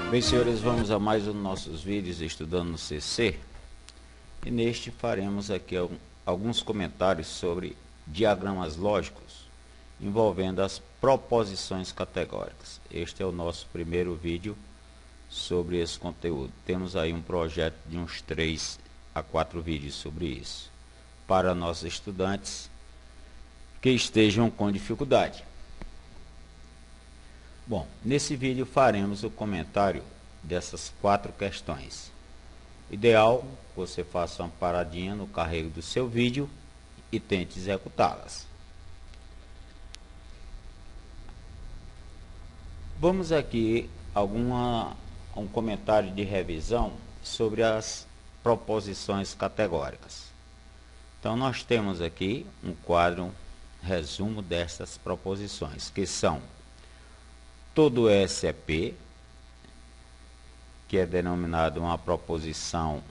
Bem, senhores, vamos a mais um dos nossos vídeos estudando no CC. E neste faremos aqui alguns comentários sobre diagramas lógicos envolvendo as proposições categóricas. Este é o nosso primeiro vídeo sobre esse conteúdo. Temos aí um projeto de uns 3 a 4 vídeos sobre isso, para nossos estudantes que estejam com dificuldade. Bom, nesse vídeo faremos o comentário dessas 4 questões. Ideal, você faça uma paradinha no carrego do seu vídeo e tente executá-las. Vamos aqui um comentário de revisão sobre as proposições categóricas. Então nós temos aqui um quadro resumo dessas proposições, que são: todo S é P, que é denominado uma proposição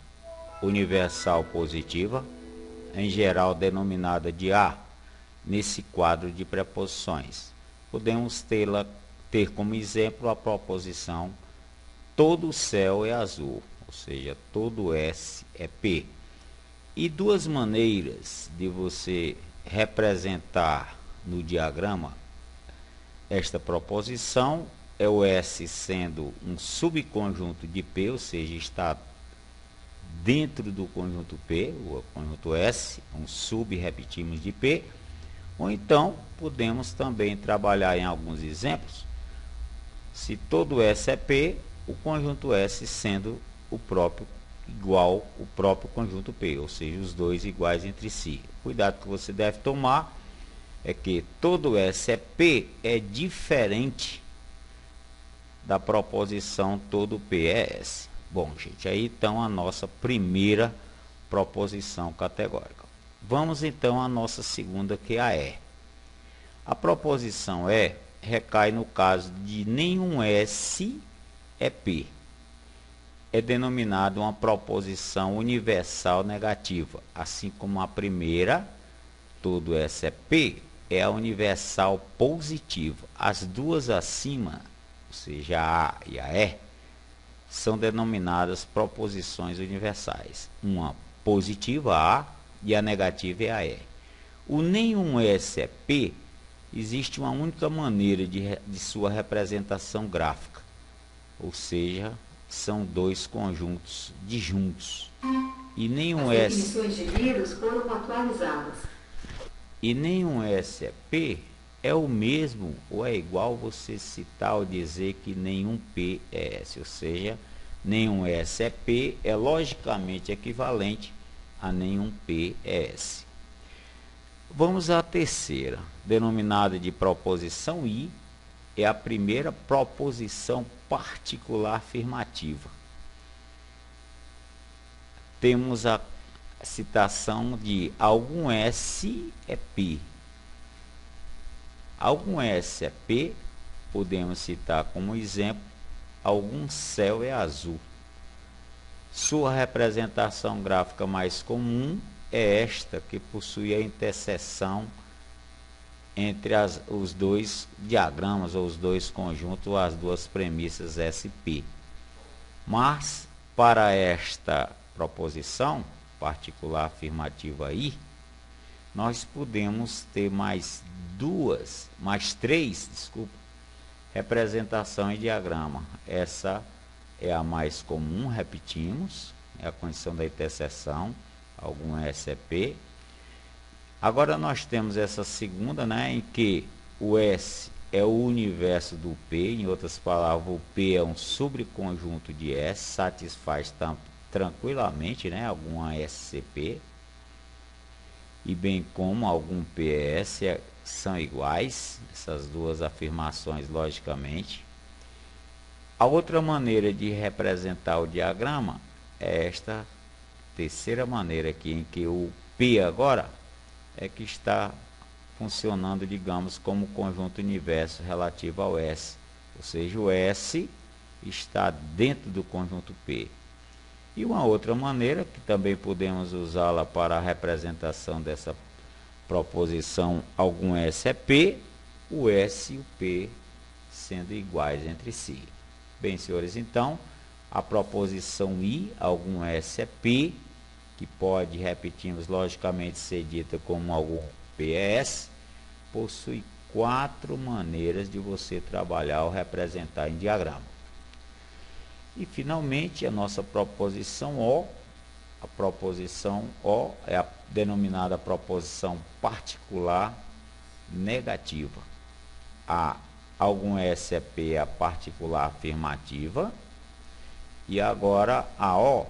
universal positiva, em geral denominada de A, nesse quadro de preposições. Podemos ter como exemplo a proposição todo céu é azul, ou seja, todo S é P. E duas maneiras de você representar no diagrama esta proposição é o S sendo um subconjunto de P, ou seja, está dentro do conjunto P, o conjunto S, repetimos, de P. Ou então, podemos também trabalhar em alguns exemplos, se todo S é P, o conjunto S sendo o próprio conjunto P, ou seja, os dois iguais entre si. O cuidado que você deve tomar é que todo S é P é diferente da proposição todo P é S. Bom, gente, aí então a nossa primeira proposição categórica. Vamos então à nossa segunda, que é a E. A proposição E recai no caso de nenhum S é P. É denominado uma proposição universal negativa, assim como a primeira, todo S é P, é a universal positiva. As duas acima, ou seja, a A e a E, são denominadas proposições universais. Uma positiva, A, e a negativa é a E. O nenhum S é P, existe uma única maneira de sua representação gráfica, ou seja, são dois conjuntos disjuntos. E nenhum S... As definições de vírus foram atualizadas. E nenhum S é P é o mesmo ou é igual você citar ou dizer que nenhum P é S, ou seja, nenhum S é P é logicamente equivalente a nenhum P é S. Vamos à terceira, denominada de proposição I, é a primeira proposição particular afirmativa. Temos a citação de algum S é P. Algum S é P, podemos citar como exemplo, algum céu é azul. Sua representação gráfica mais comum é esta, que possui a interseção entre os dois diagramas, ou os dois conjuntos, ou as duas premissas SP. Mas, para esta proposição particular afirmativa I, nós podemos ter mais três representação em diagrama. Essa é a mais comum, repetimos, é a condição da interseção, algum S é P. Agora nós temos essa segunda, em que o S é o universo do P, em outras palavras, o P é um subconjunto de S, satisfaz tranquilamente, alguma SCP, e bem como algum PS são iguais, essas duas afirmações logicamente. A outra maneira de representar o diagrama é esta terceira maneira aqui, em que o P agora é que está funcionando, digamos, como conjunto universo relativo ao S, ou seja, o S está dentro do conjunto P. E uma outra maneira, que também podemos usá-la para a representação dessa proposição algum S é P, o S e o P sendo iguais entre si. Bem, senhores, então, a proposição I, algum S é P, que pode, repetimos, logicamente ser dita como algum PS, possui 4 maneiras de você trabalhar ou representar em diagrama. E, finalmente, a nossa proposição O. A proposição O é a denominada proposição particular negativa. Algum S é P é a particular afirmativa. E agora a O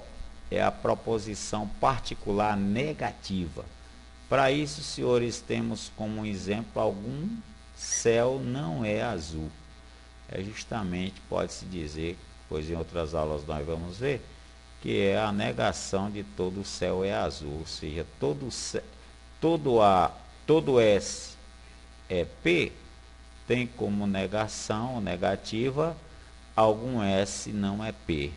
é a proposição particular negativa. Para isso, senhores, temos como exemplo algum céu não é azul. É justamente, pode-se dizer, pois em outras aulas nós vamos ver, que é a negação de todo céu é azul, ou seja, todo S é P, tem como negação negativa, algum S não é P.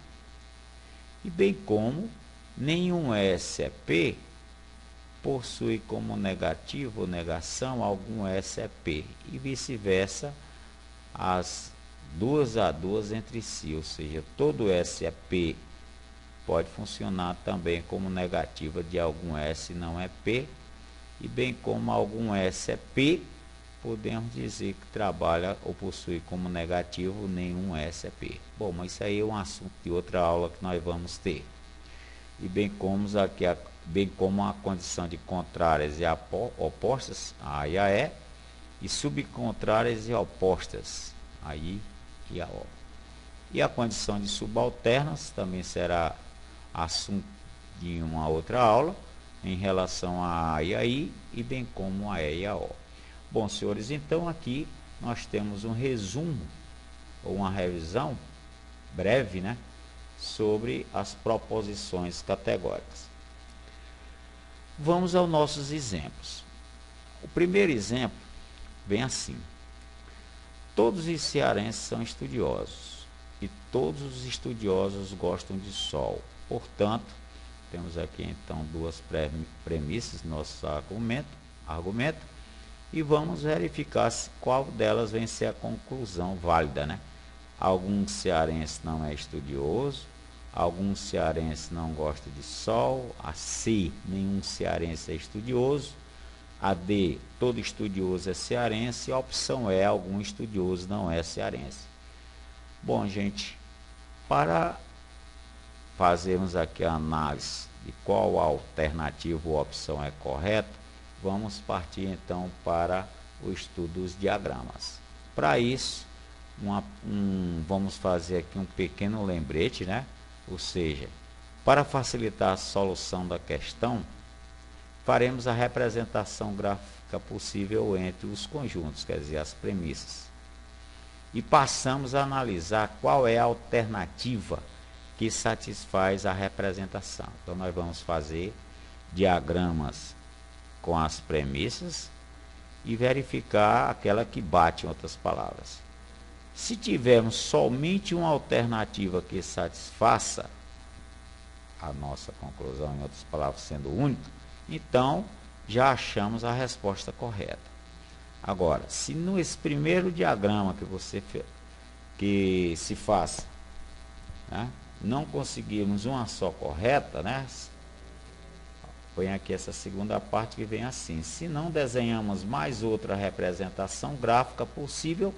E bem como nenhum S é P, possui como negativo ou negação algum S é P. E vice-versa, as duas a duas entre si, ou seja, todo S é P pode funcionar também como negativa de algum S não é P, e bem como algum S é P, podemos dizer que trabalha ou possui como negativo nenhum S é P. Bom, mas isso aí é um assunto de outra aula que nós vamos ter. E bem como a condição de contrárias e opostas, a e a E, e subcontrárias e opostas, a I e a O. E a condição de subalternas também será assunto de uma outra aula, em relação a A e a I, e bem como a E e a O. Bom, senhores, então aqui nós temos um resumo, ou uma revisão breve, né, sobre as proposições categóricas. Vamos aos nossos exemplos. O primeiro exemplo vem assim: todos os cearenses são estudiosos, e todos os estudiosos gostam de sol. Portanto, temos aqui então duas premissas no nosso argumento, e vamos verificar qual delas vem ser a conclusão válida, né? Algum cearense não é estudioso, algum cearense não gosta de sol, a C, nenhum cearense é estudioso, a D, todo estudioso é cearense, e a opção E, algum estudioso não é cearense. Bom, gente, para fazermos aqui a análise de qual a alternativa ou opção é correta, vamos partir então para o estudo dos diagramas. Para isso, vamos fazer aqui um pequeno lembrete, né? Ou seja, para facilitar a solução da questão, faremos a representação gráfica possível entre os conjuntos, quer dizer, as premissas. E passamos a analisar qual é a alternativa que satisfaz a representação. Então, nós vamos fazer diagramas com as premissas e verificar aquela que bate, em outras palavras. Se tivermos somente uma alternativa que satisfaça a nossa conclusão, em outras palavras, sendo única, então já achamos a resposta correta. Agora, se nesse primeiro diagrama que se faça, né, não conseguirmos uma só correta, né, põe aqui essa segunda parte que vem assim: se não desenhamos mais outra representação gráfica possível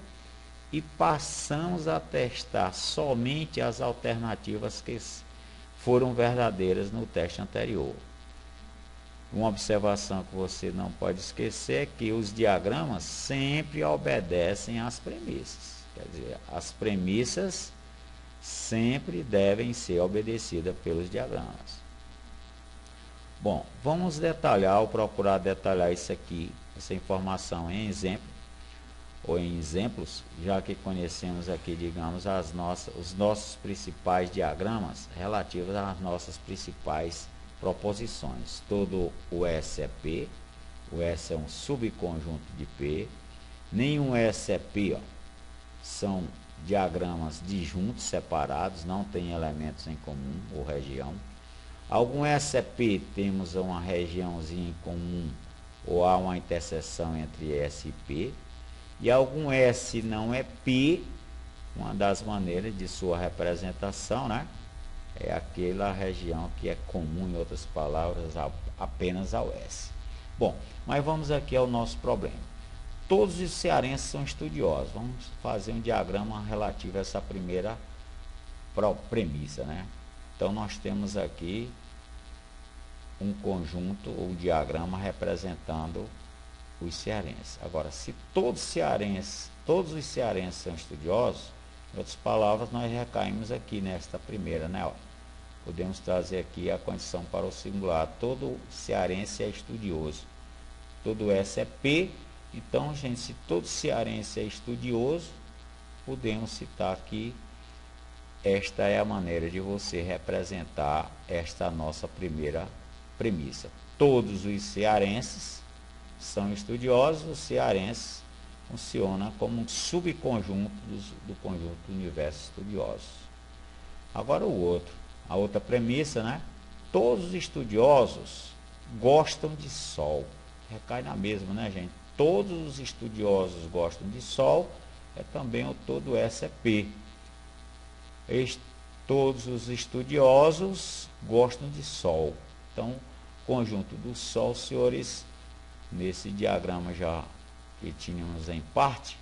e passamos a testar somente as alternativas que foram verdadeiras no teste anterior. Uma observação que você não pode esquecer é que os diagramas sempre obedecem às premissas. Quer dizer, as premissas sempre devem ser obedecidas pelos diagramas. Bom, vamos detalhar ou procurar detalhar isso aqui, essa informação em exemplo, ou em exemplos, já que conhecemos aqui, digamos, os nossos principais diagramas relativos às nossas principais proposições. Todo o S é P, o S é um subconjunto de P, nenhum S é P, são diagramas disjuntos separados, não tem elementos em comum ou região. Algum S é P, temos uma regiãozinha em comum ou há uma interseção entre S e P. E algum S não é P, Uma das maneiras de sua representação, né, é aquela região que é comum, em outras palavras, apenas ao S. Bom, mas vamos aqui ao nosso problema. Todos os cearenses são estudiosos. Vamos fazer um diagrama relativo a essa primeira premissa, né? Então, nós temos aqui um conjunto, ou diagrama representando os cearenses. Agora, se todos os cearenses são estudiosos, em outras palavras, nós recaímos aqui nesta primeira, né? Ó, podemos trazer aqui a condição para o singular. Todo cearense é estudioso. Todo S é P. Então, gente, se todo cearense é estudioso, podemos citar aqui, esta é a maneira de você representar esta nossa primeira premissa. Todos os cearenses são estudiosos, os cearenses funcionam como um subconjunto do conjunto do universo estudiosos. Agora a outra premissa, né? Todos os estudiosos gostam de sol. Recai na mesma, né, gente? Todos os estudiosos gostam de sol, é também o todo S é P. Todos os estudiosos gostam de sol. Então, conjunto do sol, senhores, nesse diagrama já que tínhamos em parte,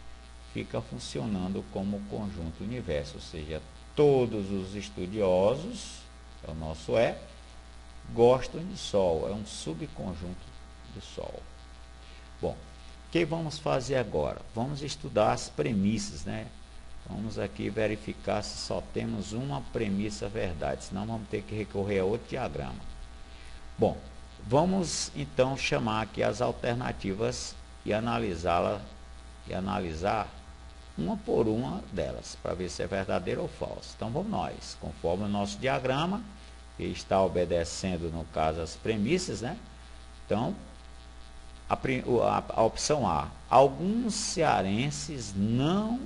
fica funcionando como conjunto universo, ou seja, todos os estudiosos, é o nosso gostam de sol, é um subconjunto do sol. Bom, o que vamos fazer agora? Vamos estudar as premissas, né? Vamos aqui verificar se só temos uma premissa verdade, senão vamos ter que recorrer a outro diagrama. Bom, vamos então chamar aqui as alternativas e analisar uma por uma delas, para ver se é verdadeiro ou falso. Então vamos nós, conforme o nosso diagrama, que está obedecendo, no caso, as premissas, né? Então, a opção A, algum cearense não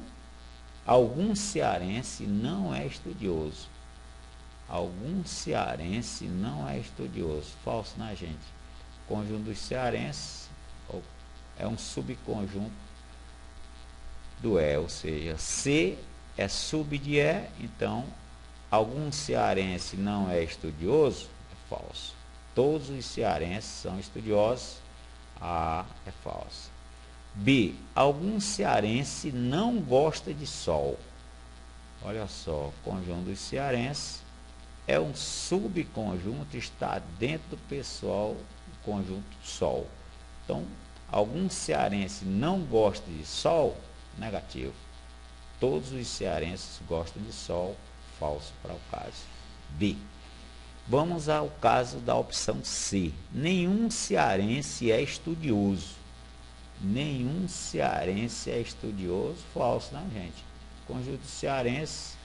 é estudioso. Algum cearense não é estudioso. Falso, né, gente? O conjunto dos cearenses é um subconjunto do E, ou seja, C é sub de E, então, algum cearense não é estudioso, é falso. Todos os cearenses são estudiosos, A é falso. B, algum cearense não gosta de sol. Olha só, o conjunto dos cearenses é um subconjunto, está dentro do pessoal, o conjunto sol. Então, algum cearense não gosta de sol, negativo. Todos os cearenses gostam de sol, falso para o caso B. Vamos ao caso da opção C. Nenhum cearense é estudioso. Nenhum cearense é estudioso, falso, né, gente? O conjunto cearense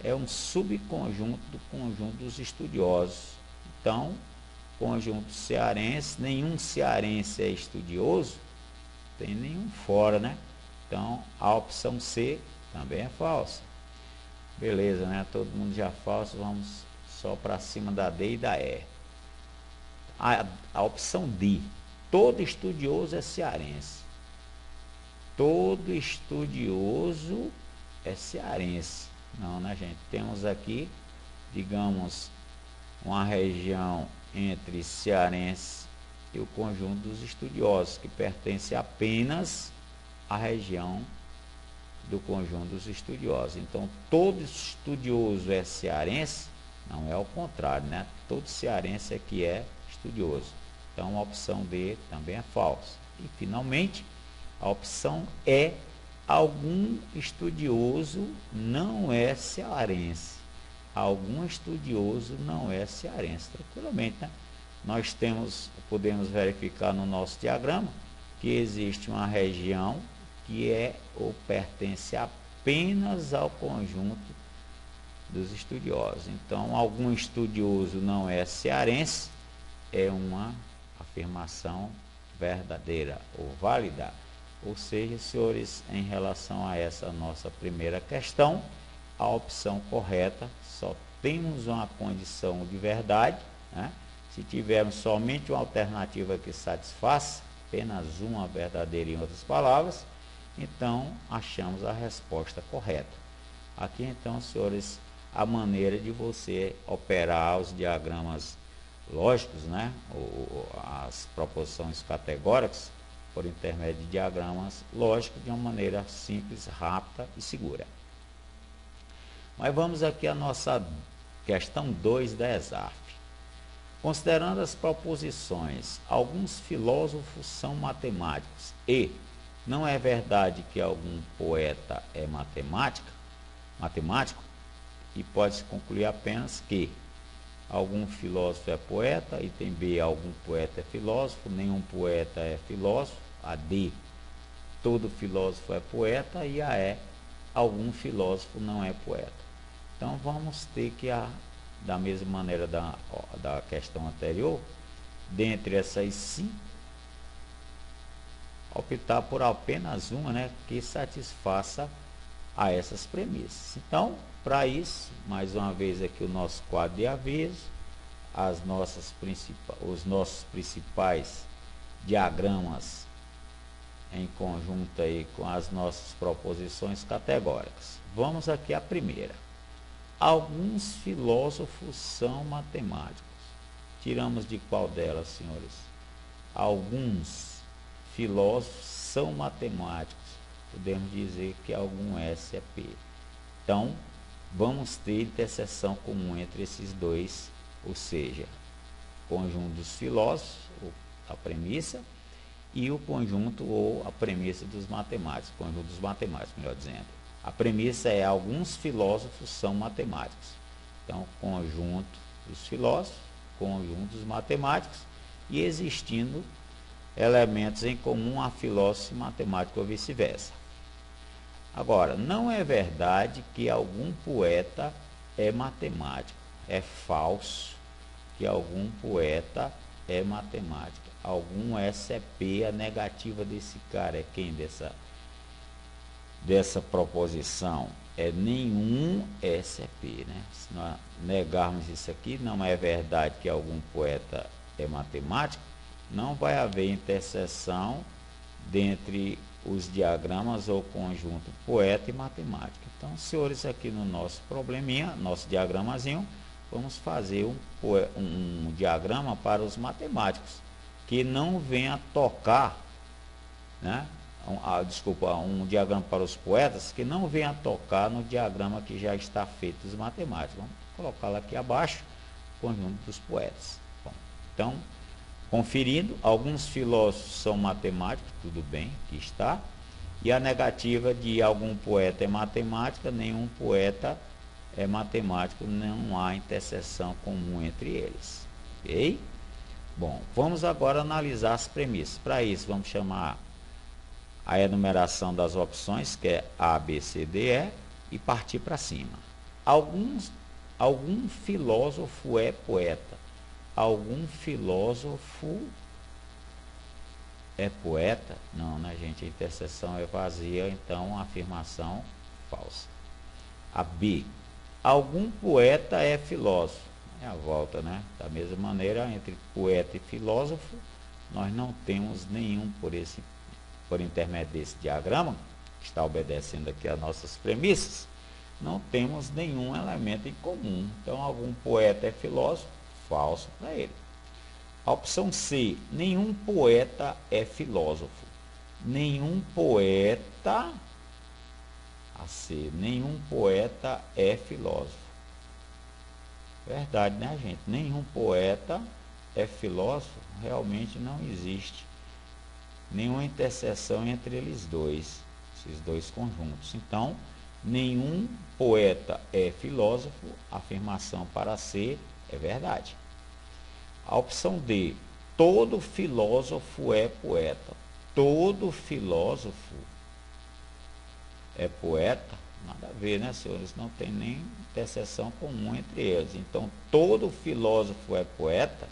é um subconjunto do conjunto dos estudiosos. Então, conjunto cearense, nenhum cearense é estudioso, tem nenhum fora, né? Então, a opção C também é falsa. Beleza, né? Todo mundo já falso, vamos só para cima da D e da E. A opção D, todo estudioso é cearense. Todo estudioso é cearense. Não, né, gente? Temos aqui, digamos, uma região entre cearense e o conjunto dos estudiosos, que pertence apenas à região do conjunto dos estudiosos. Então, todo estudioso é cearense, não é ao contrário, né? Todo cearense é que é estudioso. Então, a opção D também é falsa. E, finalmente, a opção E, algum estudioso não é cearense. Algum estudioso não é cearense. Tranquilamente, né? Nós podemos verificar no nosso diagrama que existe uma região que é ou pertence apenas ao conjunto dos estudiosos. Então, algum estudioso não é cearense, é uma afirmação verdadeira ou válida. Ou seja, senhores, em relação a essa nossa primeira questão, a opção correta, só temos uma condição de verdade, né? Se tivermos somente uma alternativa que satisfaça, apenas uma verdadeira, em outras palavras, então achamos a resposta correta. Aqui então, senhores, a maneira de você operar os diagramas lógicos, né? As proposições categóricas por intermédio de diagramas lógicos de uma maneira simples, rápida e segura. Mas vamos aqui à nossa questão 2 da ESAF. Considerando as proposições, alguns filósofos são matemáticos e não é verdade que algum poeta é matemático, e pode-se concluir apenas que algum filósofo é poeta, item B, algum poeta é filósofo, nenhum poeta é filósofo, a D, todo filósofo é poeta, e a E, algum filósofo não é poeta. Então vamos ter que, da mesma maneira da questão anterior, dentre essas 5, optar por apenas uma, né, que satisfaça a essas premissas. Então, para isso, mais uma vez aqui o nosso quadro de aviso, os nossos principais diagramas em conjunto aí com as nossas proposições categóricas. Vamos aqui à primeira. Alguns filósofos são matemáticos. Tiramos de qual delas, senhores? Alguns filósofos são matemáticos. Podemos dizer que algum S é P. Então, vamos ter interseção comum entre esses dois, ou seja, o conjunto dos filósofos, a premissa, e o conjunto ou a premissa dos matemáticos, o conjunto dos matemáticos, melhor dizendo. A premissa é alguns filósofos são matemáticos. Então, conjunto dos filósofos, conjunto dos matemáticos, e existindo elementos em comum a filósofo e matemático ou vice-versa. Agora, não é verdade que algum poeta é matemático. É falso que algum poeta é matemático. Algum SCP, a negativa desse cara é quem dessa proposição? É nenhum SCP, né? Se nós negarmos isso aqui, não é verdade que algum poeta é matemático, não vai haver interseção dentre os diagramas ou conjunto poeta e matemática. Então, senhores, aqui no nosso probleminha, nosso diagramazinho, vamos fazer um diagrama para os matemáticos, que não venha tocar, né? Um diagrama para os poetas, que não venha tocar no diagrama que já está feito dos matemáticos. Vamos colocá-lo aqui abaixo, conjunto dos poetas. Bom, então, conferindo, alguns filósofos são matemáticos, tudo bem, aqui está. E a negativa de algum poeta é matemática, nenhum poeta é matemático, não há interseção comum entre eles. Ok? Bom, vamos agora analisar as premissas. Para isso, vamos chamar a enumeração das opções, que é A, B, C, D, E, e partir para cima. Algum filósofo é poeta. Algum filósofo é poeta? Não, né, gente? A interseção é vazia, então a afirmação falsa. A B. Algum poeta é filósofo. É a volta, né? Da mesma maneira, entre poeta e filósofo, nós não temos nenhum por intermédio desse diagrama, que está obedecendo aqui às nossas premissas, não temos nenhum elemento em comum. Então, algum poeta é filósofo, falso para ele. A opção C, nenhum poeta é filósofo. Nenhum poeta, a C, nenhum poeta é filósofo. Verdade, né, gente? Nenhum poeta é filósofo, realmente não existe nenhuma interseção entre eles dois, esses dois conjuntos. Então, nenhum poeta é filósofo, afirmação para C é verdade. A opção D, todo filósofo é poeta. Todo filósofo é poeta? Nada a ver, né, senhores? Não tem nem interseção comum entre eles. Então, todo filósofo é poeta,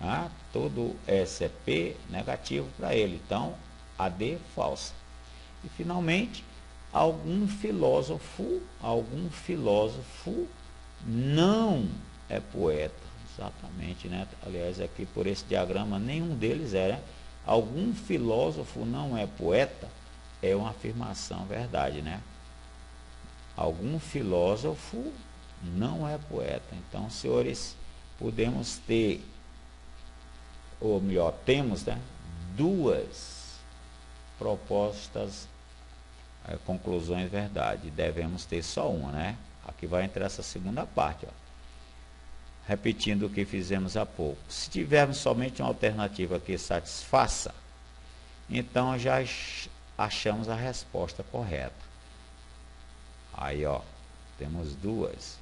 ah, todo SCP negativo para ele. Então, a D falsa. E, finalmente, algum filósofo não é poeta. Exatamente, né? Aliás, aqui por esse diagrama, nenhum deles é, né? Algum filósofo não é poeta, é uma afirmação verdade, né? Algum filósofo não é poeta. Então, senhores, podemos ter, ou melhor, temos, né, duas propostas, conclusões verdade. Devemos ter só uma, né? Aqui vai entrar essa segunda parte, ó. Repetindo o que fizemos há pouco. Se tivermos somente uma alternativa que satisfaça, então já achamos a resposta correta. Aí, ó, temos duas.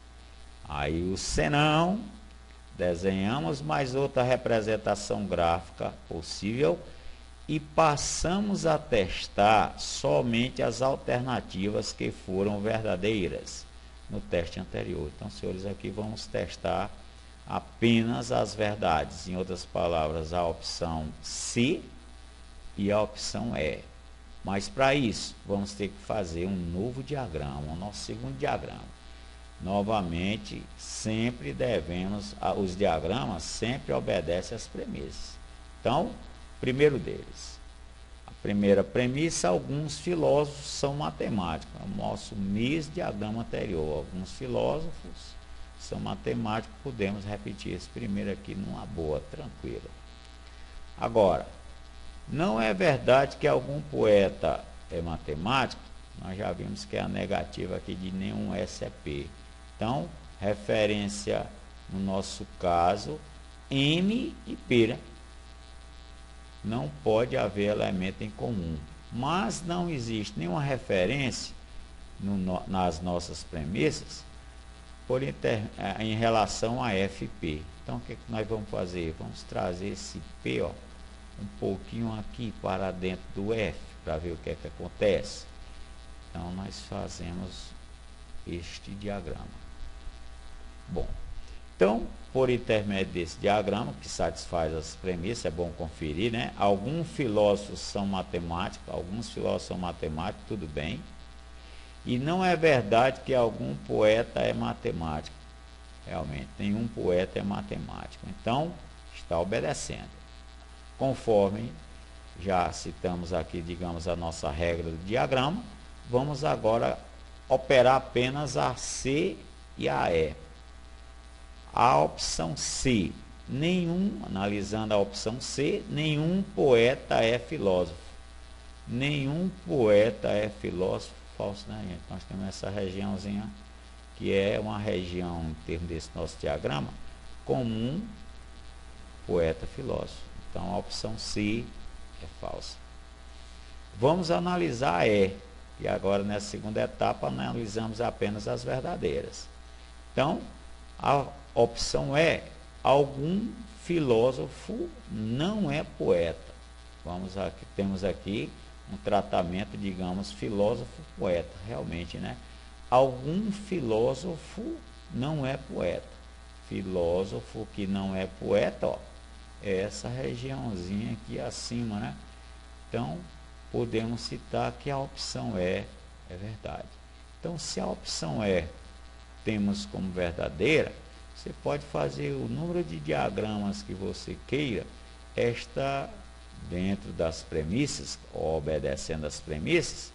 Aí o senão, desenhamos mais outra representação gráfica possível e passamos a testar somente as alternativas que foram verdadeiras no teste anterior. Então, senhores, aqui vamos testar apenas as verdades. Em outras palavras, a opção C e a opção E. Mas para isso, vamos ter que fazer um novo diagrama, o nosso segundo diagrama. Novamente, sempre devemos, os diagramas sempre obedecem às premissas. Então, primeiro deles. A primeira premissa, alguns filósofos são matemáticos. É o nosso mesmo diagrama anterior. Alguns filósofos são matemáticos, podemos repetir esse primeiro aqui numa boa, tranquila. Agora, não é verdade que algum poeta é matemático? Nós já vimos que é a negativa aqui de nenhum SCP. Então, referência, no nosso caso, M e P, né? Não pode haver elemento em comum. Mas não existe nenhuma referência nas nossas premissas em relação a FP. Então, o que nós vamos fazer? Vamos trazer esse P, ó, um pouquinho aqui para dentro do F, para ver o que é que acontece. Então, nós fazemos este diagrama. Bom, então, por intermédio desse diagrama, que satisfaz as premissas, é bom conferir, né? Alguns filósofos são matemáticos, tudo bem. E não é verdade que algum poeta é matemático. Realmente, nenhum poeta é matemático. Então, está obedecendo. Conforme já citamos aqui, digamos, a nossa regra do diagrama, vamos agora operar apenas a C e a E. A opção C, analisando a opção C, nenhum poeta é filósofo. Nenhum poeta é filósofo. Falso, né, gente? Nós temos essa regiãozinha, que é uma região, em termos desse nosso diagrama, comum, poeta filósofo. Então, a opção C é falsa. Vamos analisar a E. E agora, nessa segunda etapa, analisamos apenas as verdadeiras. Então, a opção E, algum filósofo não é poeta. Temos aqui um tratamento, digamos, filósofo-poeta. Realmente, né? Algum filósofo não é poeta. Filósofo que não é poeta, ó, é essa regiãozinha aqui acima, né? Então, podemos citar que a opção E é verdade. Então, se a opção E temos como verdadeira, você pode fazer o número de diagramas que você queira, dentro das premissas, ou obedecendo às premissas,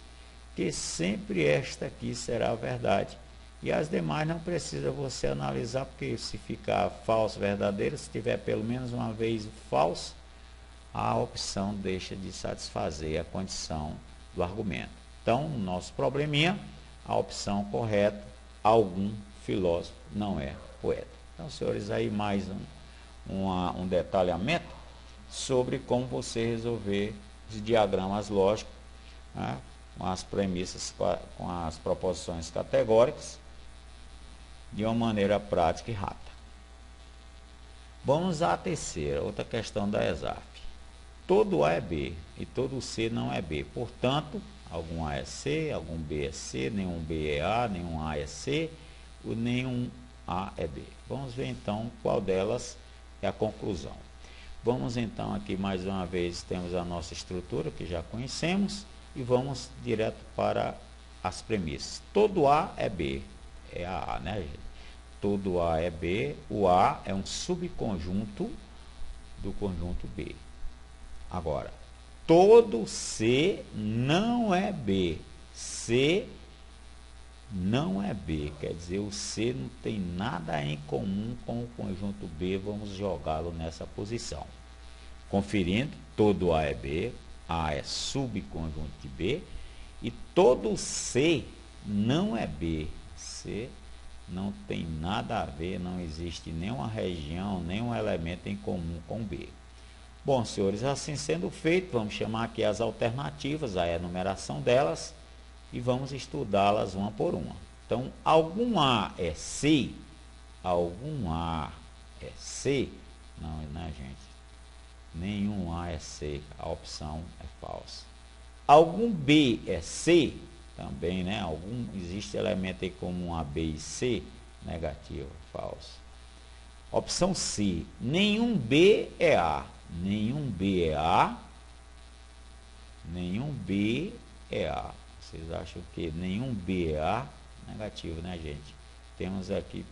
que sempre esta aqui será a verdade. E as demais não precisa você analisar, porque se ficar falso, verdadeiro, se tiver pelo menos uma vez o falso, a opção deixa de satisfazer a condição do argumento. Então, no nosso probleminha, a opção correta, algum filósofo não é poeta. Então, senhores, aí mais um detalhamento sobre como você resolver os diagramas lógicos, né, com as premissas, com as proposições categóricas, de uma maneira prática e rápida. Vamos à terceira, outra questão da ESAF. Todo A é B e todo C não é B. Portanto, algum A é C, algum B é C, nenhum B é A, nenhum A é C, ou nenhum A é B. Vamos ver então qual delas é a conclusão. Vamos então aqui mais uma vez, temos a nossa estrutura que já conhecemos e vamos direto para as premissas. Todo A é B, é a A, né, gente? Todo A é B, o A é um subconjunto do conjunto B. Agora, todo C não é B. C não é B, quer dizer, o C não tem nada em comum com o conjunto B, vamos jogá-lo nessa posição. Conferindo, todo A é B, A é subconjunto de B, e todo C não é B, C não tem nada a ver, não existe nenhuma região, nenhum elemento em comum com B. Bom, senhores, assim sendo feito, vamos chamar aqui as alternativas, a enumeração delas, e vamos estudá-las uma por uma. Então, algum A é C, algum A é C, não, né, gente? Nenhum A é C, a opção é falsa. Algum B é C, também, né? Existe elemento em comum A, B e C, negativo, falso. Opção C, nenhum B é A, nenhum B é A, nenhum B é A. Vocês acham que nenhum B é A? Negativo, né, gente? Temos aqui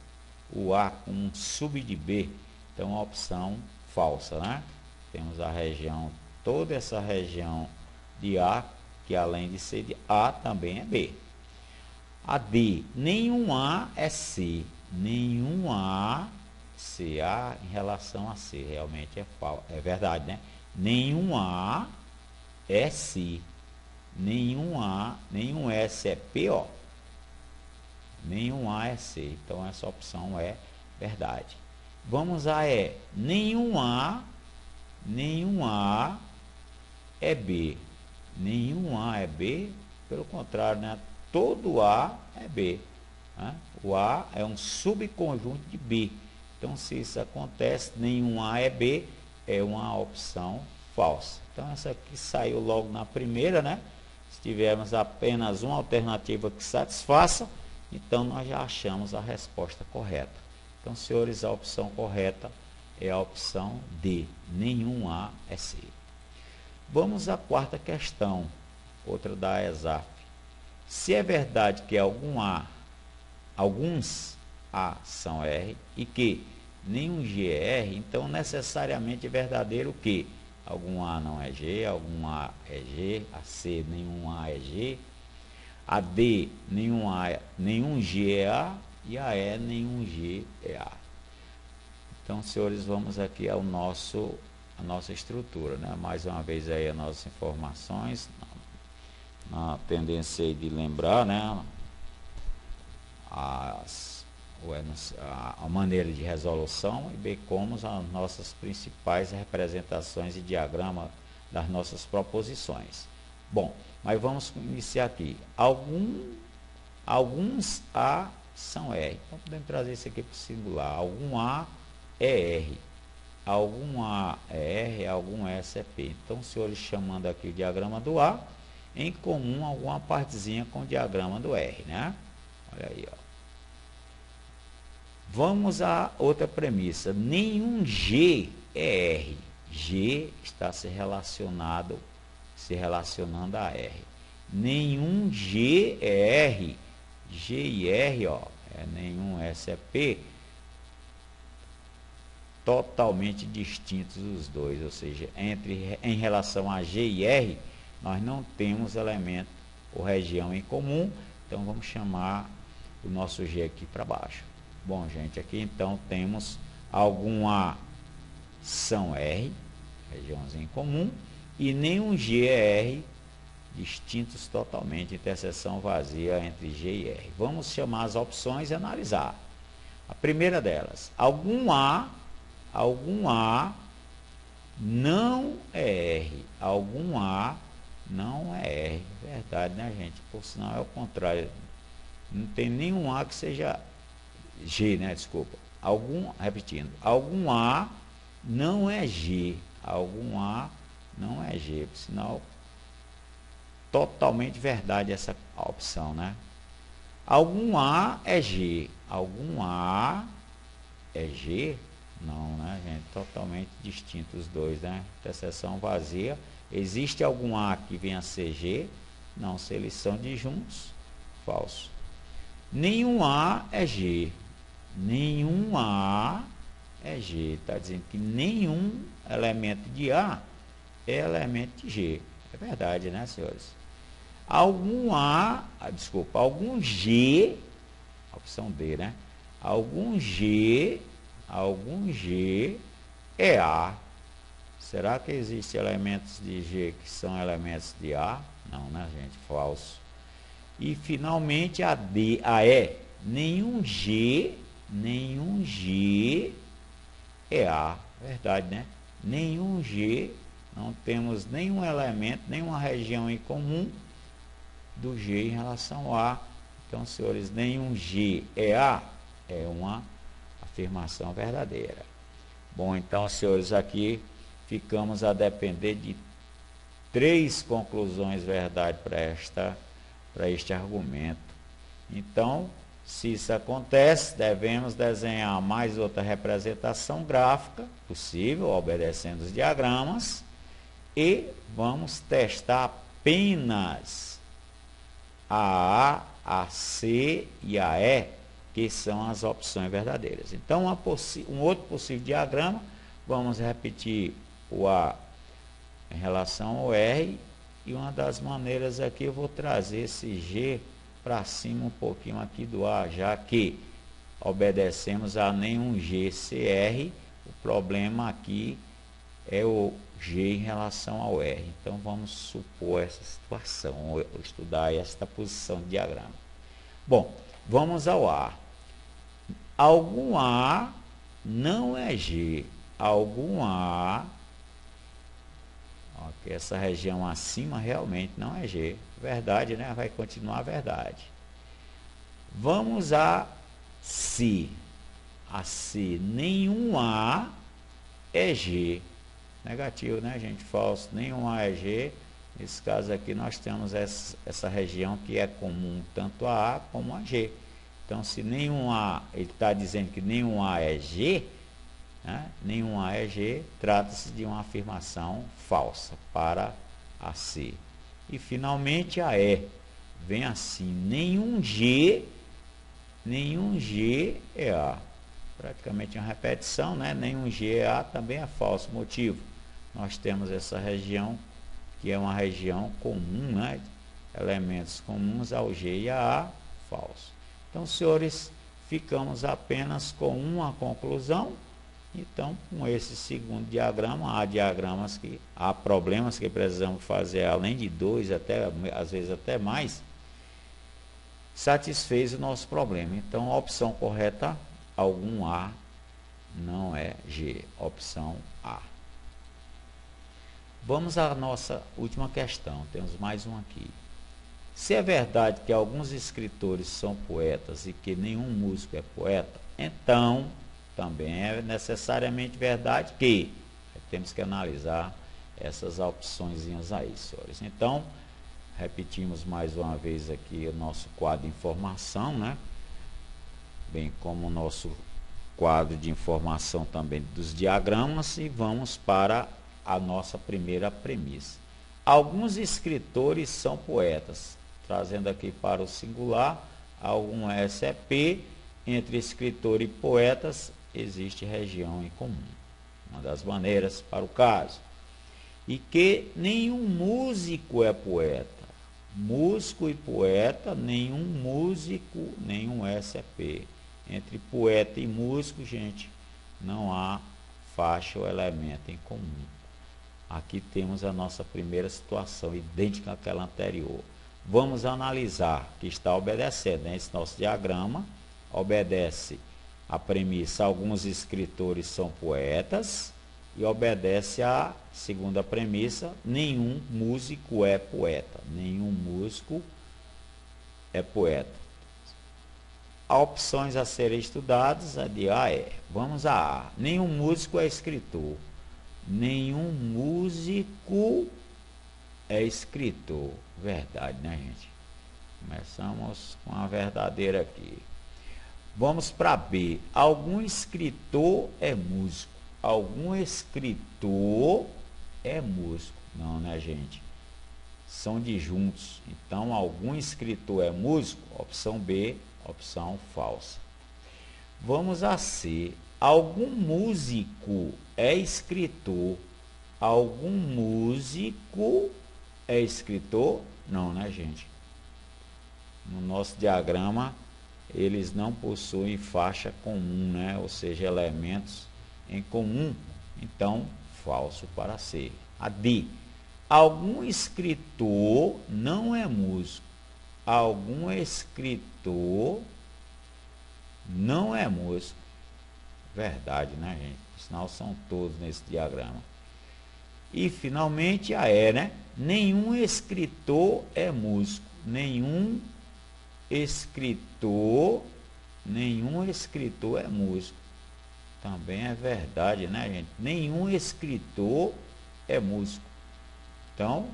o A com um sub de B, então a opção falsa, né? Temos a região, toda essa região de A, que além de ser de A, também é B. A D, nenhum A é C, nenhum A, CA em relação a C, realmente é verdade, né? Nenhum A é C. Nenhum A, nenhum S é P, ó. Nenhum A é C. Então, essa opção é verdade. Vamos a E. Nenhum A é B. Nenhum A é B. Pelo contrário, né? Todo A é B. Né? O A é um subconjunto de B. Então, se isso acontece, nenhum A é B, é uma opção falsa. Então, essa aqui saiu logo na primeira, né? Se tivermos apenas uma alternativa que satisfaça, então nós já achamos a resposta correta. Então, senhores, a opção correta é a opção D. Nenhum A é C. Vamos à quarta questão, outra da ESAF. Se é verdade que alguns A são R e que nenhum G é R, então necessariamente é verdadeiro que algum A não é G, algum A é G, a C nenhum A é G, a D nenhum G é A e a E nenhum G é A. Então, senhores, vamos aqui a nossa estrutura, né? Mais uma vez aí as nossas informações, na tendência de lembrar, né? A maneira de resolução e bem como as nossas principais representações e diagrama das nossas proposições. Bom, mas vamos iniciar aqui. Alguns A são R. Então, podemos trazer isso aqui para o singular. Algum A é R. Algum A é R, algum S é P. Então, senhores, chamando aqui o diagrama do A, em comum alguma partezinha com o diagrama do R, né? Olha aí, ó. Vamos a outra premissa. Nenhum G é R. G está se relacionando a R. Nenhum G é R. G e R, ó, nenhum S é P. Totalmente distintos os dois. Ou seja, em relação a G e R, nós não temos elemento ou região em comum. Então, vamos chamar o nosso G aqui para baixo. Bom, gente, aqui então temos algum A são R, regiãozinha em comum, e nenhum G é R, distintos totalmente, interseção vazia entre G e R. Vamos chamar as opções e analisar. A primeira delas, algum A não é R, algum A não é R. Verdade, né, gente? Por sinal é o contrário. Não tem nenhum A que seja G, né? Desculpa. Repetindo, algum A não é G. Algum A não é G. Por sinal, totalmente verdade essa opção, né? Algum A é G. Algum A é G? Não, né, gente? Totalmente distintos os dois, né? Interseção vazia. Existe algum A que venha a ser G? Não, se eles são disjuntos, falso. Nenhum A é G. Nenhum A é G. Está dizendo que nenhum elemento de A é elemento de G. É verdade, né, senhores? algum algum G, opção D, né? Algum G é A. Será que existem elementos de G que são elementos de A? Não, né, gente? Falso. E, finalmente, a E. Nenhum G é A. Verdade, né? Nenhum G, não temos nenhum elemento, nenhuma região em comum do G em relação ao A. Então, senhores, nenhum G é A, é uma afirmação verdadeira. Bom, então, senhores, aqui ficamos a depender de 3 conclusões verdade para este argumento. Então, se isso acontece, devemos desenhar mais outra representação gráfica possível, obedecendo os diagramas, e vamos testar apenas a A, a C e a E, que são as opções verdadeiras. Então, um outro possível diagrama, vamos repetir o A em relação ao R, e uma das maneiras aqui eu vou trazer esse G para cima um pouquinho aqui do A, já que obedecemos a nenhum GCR, o problema aqui é o G em relação ao R. Então, vamos supor essa situação, ou estudar esta posição de diagrama. Bom, vamos ao A. Algum A não é G. Algum A, que essa região acima realmente não é G. Verdade, né? Vai continuar verdade. Vamos a C. A C, nenhum A é G. Negativo, né, gente? Falso. Nenhum A é G. Nesse caso aqui, nós temos essa região que é comum tanto a A como a G. Então, se nenhum A, ele está dizendo que nenhum A é G, né? Nenhum A é G, trata-se de uma afirmação falsa para a C. E, finalmente, a E. Vem assim, nenhum G é A. Praticamente uma repetição, né? Nenhum G é A, também é falso. Motivo, nós temos essa região, que é uma região comum, né? Elementos comuns ao G e a A, falso. Então, senhores, ficamos apenas com uma conclusão. Então, com esse segundo diagrama, há problemas que precisamos fazer além de 2, às vezes até mais, satisfez o nosso problema. Então, a opção correta, algum A não é G, opção A. Vamos à nossa última questão, temos mais uma aqui. Se é verdade que alguns escritores são poetas e que nenhum músico é poeta, então também é necessariamente verdade que temos que analisar essas opções aí, senhores. Então, repetimos mais uma vez aqui o nosso quadro de informação, né? Bem como o nosso quadro de informação também dos diagramas, e vamos para a nossa primeira premissa. Alguns escritores são poetas, trazendo aqui para o singular, algum SEP, entre escritor e poetas, existe região em comum. Uma das maneiras para o caso. E que nenhum músico é poeta. Músico e poeta, nenhum músico, nenhum SEP. Entre poeta e músico, gente, não há faixa ou elemento em comum. Aqui temos a nossa primeira situação, idêntica àquela anterior. Vamos analisar que está obedecendo, né? Esse nosso diagrama obedece a premissa, alguns escritores são poetas, e obedece a segunda premissa, nenhum músico é poeta. Nenhum músico é poeta. Há opções a serem estudadas, a de A é. Vamos a A. Nenhum músico é escritor. Nenhum músico é escritor. Verdade, né, gente? Começamos com a verdadeira aqui. Vamos para B. Algum escritor é músico. Algum escritor é músico. Não, né, gente? São disjuntos. Então, algum escritor é músico? Opção B, opção falsa. Vamos a C. Algum músico é escritor. Algum músico é escritor? Não, né, gente? No nosso diagrama, eles não possuem faixa comum, né? Ou seja, elementos em comum. Então, falso para C. A D. Algum escritor não é músico. Algum escritor não é músico. Verdade, né, gente? Sinal são todos nesse diagrama. E finalmente a E, né? Nenhum escritor é músico. Nenhum escritor é músico. Também é verdade, né, gente? Nenhum escritor é músico. Então,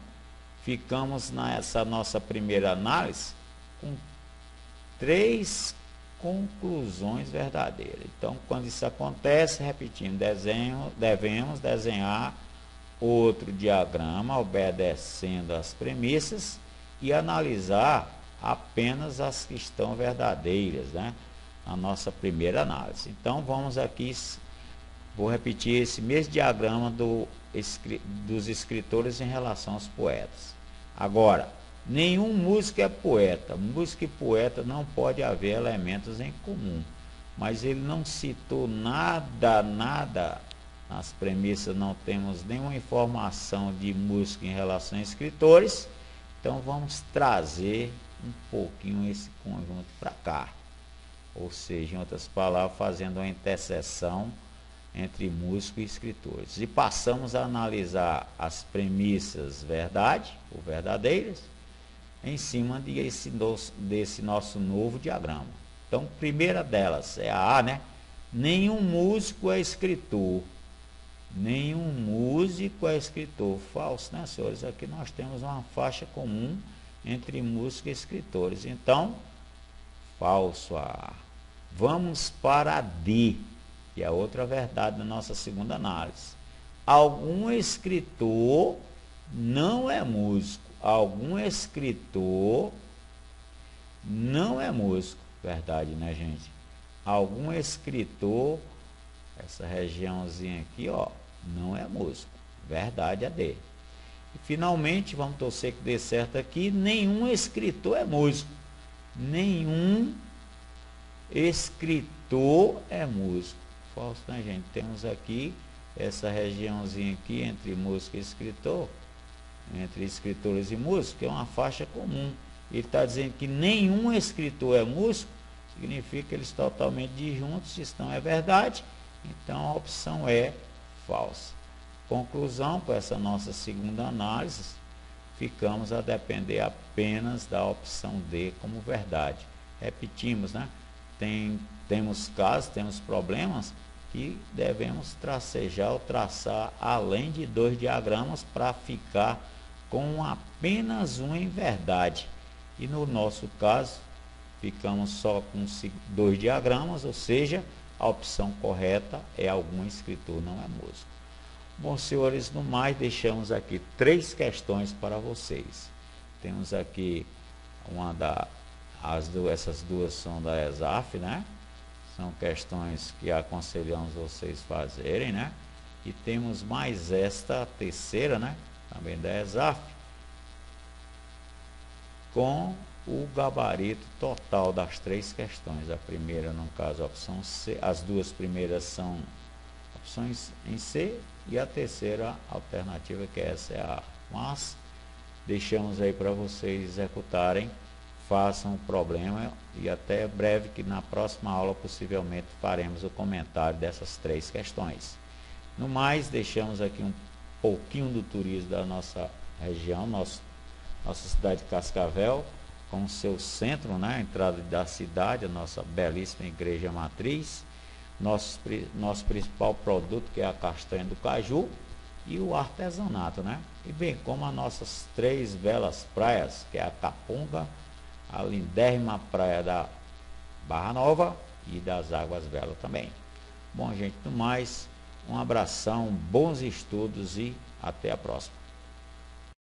ficamos nessa nossa primeira análise com 3 conclusões verdadeiras. Então, quando isso acontece, repetindo, devemos desenhar outro diagrama obedecendo às premissas e analisar apenas as que estão verdadeiras, né? A nossa primeira análise. Então, vamos aqui, vou repetir esse mesmo diagrama dos escritores em relação aos poetas. Agora, nenhum músico é poeta. Músico e poeta não pode haver elementos em comum. Mas ele não citou nada nas premissas, não temos nenhuma informação de música em relação a escritores. Então vamos trazer um pouquinho esse conjunto para cá. Ou seja, em outras palavras, fazendo uma interseção entre músico e escritores. E passamos a analisar as premissas verdade ou verdadeiras em cima desse nosso novo diagrama. Então, primeira delas é a A, né? Nenhum músico é escritor. Nenhum músico é escritor. Falso, né, senhores? Aqui nós temos uma faixa comum entre música e escritores. Então, falso a A. Vamos para a D, que é outra verdade da nossa segunda análise. Algum escritor não é músico. Algum escritor não é músico. Verdade, né, gente? Algum escritor, essa regiãozinha aqui, ó, não é músico. Verdade, a D. E finalmente, vamos torcer que dê certo aqui, nenhum escritor é músico. Nenhum escritor é músico. Falso, né, gente? Temos aqui essa regiãozinha aqui entre músico e escritor, entre escritores e músicos, que é uma faixa comum. Ele está dizendo que nenhum escritor é músico, significa que eles totalmente disjuntos, isso não é verdade. Então a opção é falsa. Conclusão, com essa nossa segunda análise, ficamos a depender apenas da opção D como verdade. Repetimos, né? Temos casos, temos problemas que devemos tracejar ou traçar além de 2 diagramas para ficar com apenas um em verdade. E no nosso caso, ficamos só com 2 diagramas, ou seja, a opção correta é algum escritor não é músico. Bom, senhores, no mais, deixamos aqui 3 questões para vocês. Temos aqui essas duas são da ESAF, né? São questões que aconselhamos vocês fazerem, né? E temos mais esta terceira, né? Também da ESAF, com o gabarito total das 3 questões. A primeira, no caso, a opção C. As 2 primeiras são opções em C e a terceira alternativa, que essa é a A. Mas deixamos aí para vocês executarem, façam o problema e até breve, que na próxima aula possivelmente faremos o comentário dessas 3 questões. No mais, deixamos aqui um pouquinho do turismo da nossa região, nossa cidade de Cascavel, com o seu centro, né, a entrada da cidade, a nossa belíssima igreja matriz, nosso principal produto, que é a castanha do caju, e o artesanato, né? E bem como as nossas 3 belas praias, que é a Capunga, a lindérrima praia da Barra Nova e das Águas Belas também. Bom, gente, no mais, um abração, bons estudos e até a próxima.